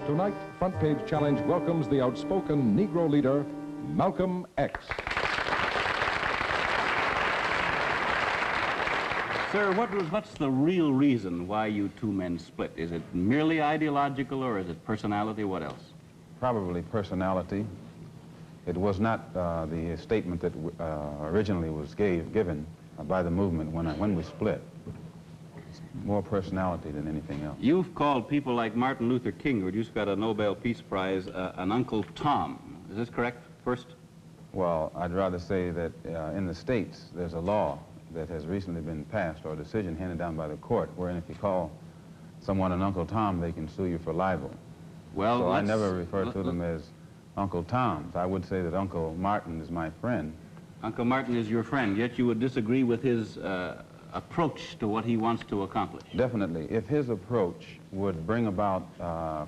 Tonight, Front Page Challenge welcomes the outspoken Negro leader, Malcolm X. Sir, what's the real reason why you two men split? Is it merely ideological, or is it personality? What else? Probably personality. It was not the statement that originally was given by the movement when we split. It's more personality than anything else. You've called people like Martin Luther King, who just got a Nobel Peace Prize, an Uncle Tom. Is this correct, first? Well, I'd rather say that in the States, there's a law that has recently been passed, or a decision handed down by the court, wherein if you call someone an Uncle Tom, they can sue you for libel. Well, so I never refer to them as Uncle Toms. I would say that Uncle Martin is my friend. Uncle Martin is your friend, yet you would disagree with his approach to what he wants to accomplish. Definitely. If his approach would bring about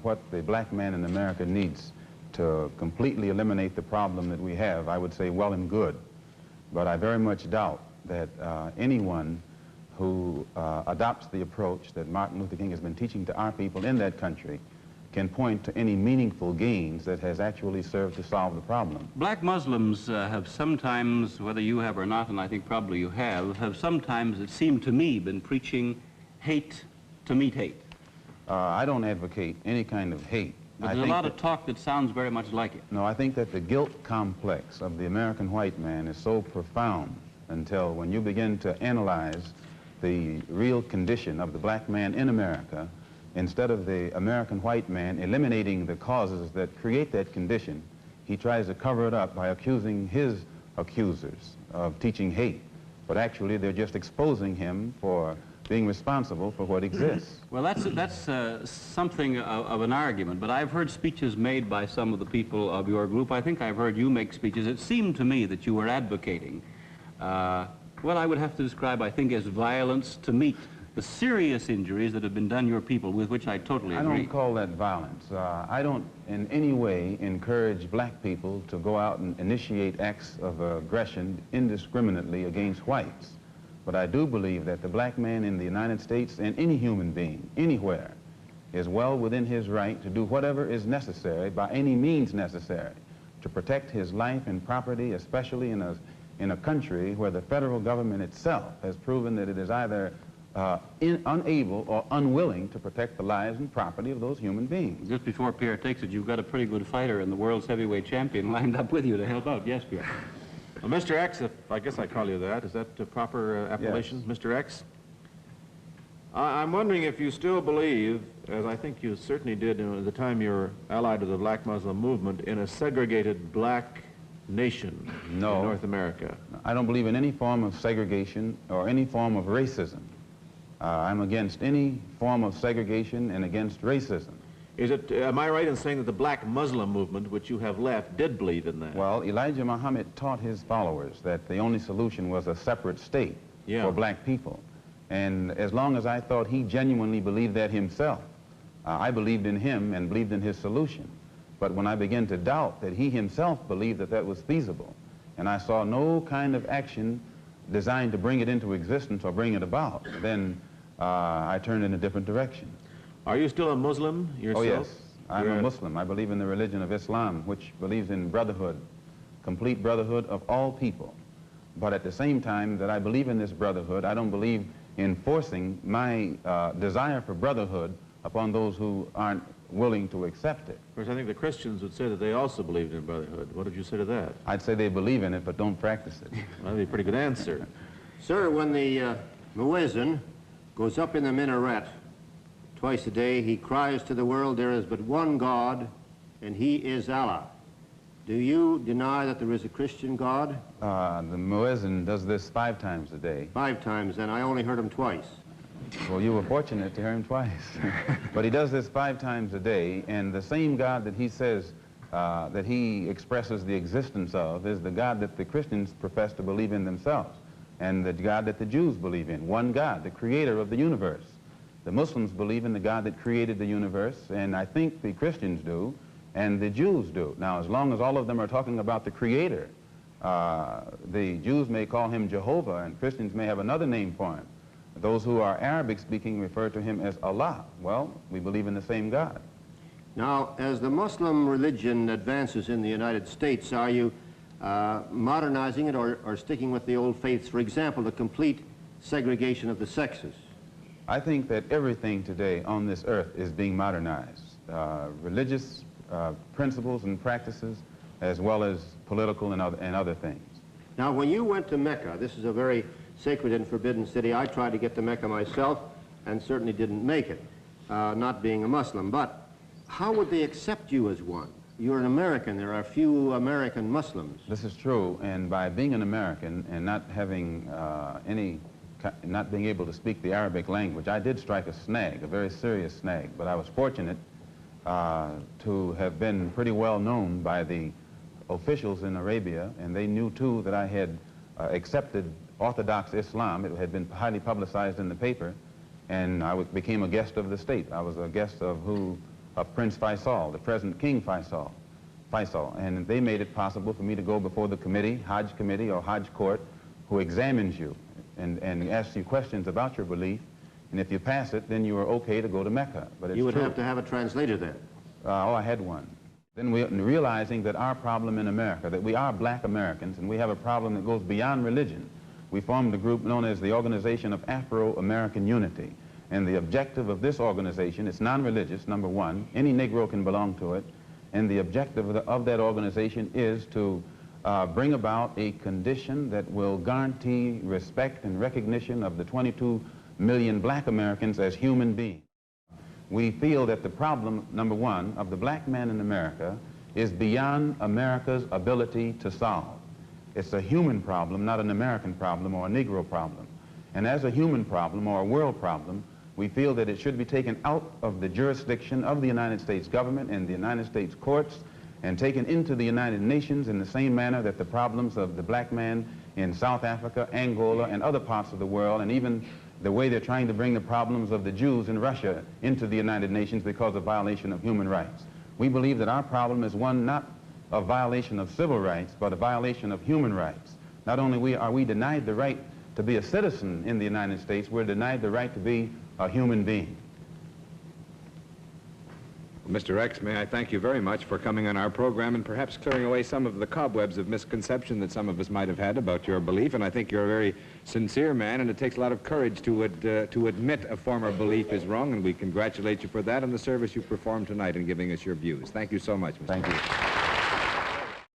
what the black man in America needs to completely eliminate the problem that we have, I would say well and good. But I very much doubt that anyone who adopts the approach that Martin Luther King has been teaching to our people in that country can point to any meaningful gains that has actually served to solve the problem. Black Muslims have sometimes, whether you have or not, and I think probably you have sometimes, it seemed to me, been preaching hate to meet hate. I don't advocate any kind of hate. But there's a lot of talk that sounds very much like it. No, I think that the guilt complex of the American white man is so profound until when you begin to analyze the real condition of the black man in America, instead of the American white man eliminating the causes that create that condition, he tries to cover it up by accusing his accusers of teaching hate. But actually, they're just exposing him for being responsible for what exists. Well, that's something of an argument, but I've heard speeches made by some of the people of your group. I think I've heard you make speeches. It seemed to me that you were advocating what I would have to describe, I think, as violence to meet the serious injuries that have been done your people, with which I totally agree. I don't call that violence. I don't in any way encourage black people to go out and initiate acts of aggression indiscriminately against whites. But I do believe that the black man in the United States, and any human being, anywhere, is well within his right to do whatever is necessary, by any means necessary, to protect his life and property, especially in a country where the federal government itself has proven that it is either unable or unwilling to protect the lives and property of those human beings. Just before Pierre takes it, you've got a pretty good fighter and the world's heavyweight champion lined up with you to help out. Yes, Pierre. Well, Mr. X, if I guess I call you that, is that the proper appellation, yes. Mr. X? I'm wondering if you still believe, as I think you certainly did at the time you were allied to the black Muslim movement, in a segregated black nation in North America. I don't believe in any form of segregation or any form of racism. I'm against any form of segregation and against racism. Am I right in saying that the black Muslim movement, which you have left, did believe in that? Well, Elijah Muhammad taught his followers that the only solution was a separate state for black people. And as long as I thought he genuinely believed that himself, I believed in him and believed in his solution. But when I began to doubt that he himself believed that that was feasible, and I saw no kind of action designed to bring it into existence or bring it about, then I turned in a different direction. Are you still a Muslim yourself? Oh, yes. I'm a Muslim. I believe in the religion of Islam, which believes in brotherhood, complete brotherhood of all people. But at the same time that I believe in this brotherhood, I don't believe in forcing my desire for brotherhood upon those who aren't willing to accept it. Of course, I think the Christians would say that they also believed in brotherhood. What did you say to that? I'd say they believe in it, but don't practice it. That'd be a pretty good answer. Sir, when the muezzin goes up in the minaret twice a day, he cries to the world, there is but one God, and he is Allah. Do you deny that there is a Christian God? The muezzin does this 5 times a day. 5 times, and I only heard him twice. Well, you were fortunate to hear him twice. But he does this 5 times a day, and the same God that he says that he expresses the existence of is the God that the Christians profess to believe in themselves, and the God that the Jews believe in. One God, the creator of the universe. The Muslims believe in the God that created the universe, and I think the Christians do, and the Jews do. Now, as long as all of them are talking about the creator, the Jews may call him Jehovah, and Christians may have another name for him. Those who are Arabic speaking refer to him as Allah. Well, we believe in the same God. Now, as the Muslim religion advances in the United States, are you modernizing it or sticking with the old faiths? For example, the complete segregation of the sexes. I think that everything today on this earth is being modernized. Religious principles and practices, as well as political and other things. Now, when you went to Mecca, this is a very sacred and forbidden city. I tried to get to Mecca myself and certainly didn't make it, not being a Muslim. But how would they accept you as one? You're an American. There are few American Muslims. This is true, and by being an American and not having not being able to speak the Arabic language, I did strike a snag, a very serious snag, but I was fortunate to have been pretty well known by the officials in Arabia, and they knew too that I had accepted Orthodox Islam. It had been highly publicized in the paper, and I became a guest of the state. I was a guest of Prince Faisal, the present King Faisal, and they made it possible for me to go before the committee, Hajj committee or Hajj court, who examines you and asks you questions about your belief, and if you pass it, then you are okay to go to Mecca. But it's You would true. have to have a translator then. Oh, I had one. Then realizing that our problem in America, that we are black Americans, and we have a problem that goes beyond religion, we formed a group known as the Organization of Afro-American Unity. And the objective of this organization, it's non-religious, number one. Any Negro can belong to it. And the objective of that organization is to bring about a condition that will guarantee respect and recognition of the 22 million black Americans as human beings. We feel that the problem, number one, of the black man in America is beyond America's ability to solve. It's a human problem, not an American problem or a Negro problem. And as a human problem or a world problem, we feel that it should be taken out of the jurisdiction of the United States government and the United States courts and taken into the United Nations in the same manner that the problems of the black man in South Africa, Angola, and other parts of the world, and even the way they're trying to bring the problems of the Jews in Russia into the United Nations because of violation of human rights. We believe that our problem is one not of violation of civil rights, but a violation of human rights. Not only are we denied the right to be a citizen in the United States, we're denied the right to be a human being. Mr. X, may I thank you very much for coming on our program and perhaps clearing away some of the cobwebs of misconception that some of us might have had about your belief. And I think you're a very sincere man, and it takes a lot of courage to admit a former belief is wrong, and we congratulate you for that and the service you performed tonight in giving us your views. Thank you so much, Mr. Thank you.